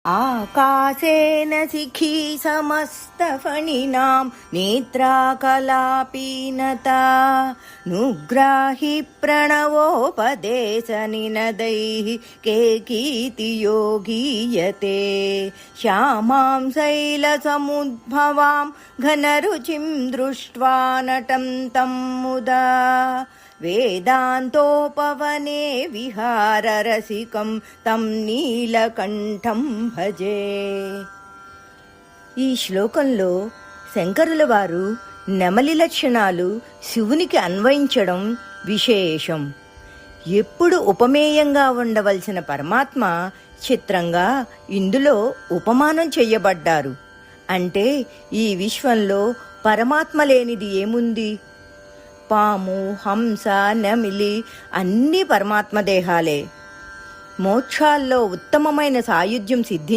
आकाशेन शिखी समस्तफणिनां नेत्राकलापीनता नुग्राहि प्रणवोपदेशनिनदैः केकीति योगीयते श्यामां शैलसमुद्भवां घनरुचिं दृष्ट्वा नटं तं मुदा వేదాంతోపవనే విహారరసికం తం నీలకంఠం భజే. ఈ శ్లోకంలో శంకరుల వారు నెమలి లక్షణాలు శివునికి అన్వయించడం విశేషం. ఎప్పుడు ఉపమేయంగా ఉండవలసిన పరమాత్మ చిత్రంగా ఇందులో ఉపమానం చెయ్యబడ్డారు. అంటే ఈ విశ్వంలో పరమాత్మ లేనిది ఏముంది? పాము, హంస, నెమిలి అన్నీ పరమాత్మ దేహాలే. మోక్షాల్లో ఉత్తమమైన సాయుధ్యం సిద్ధి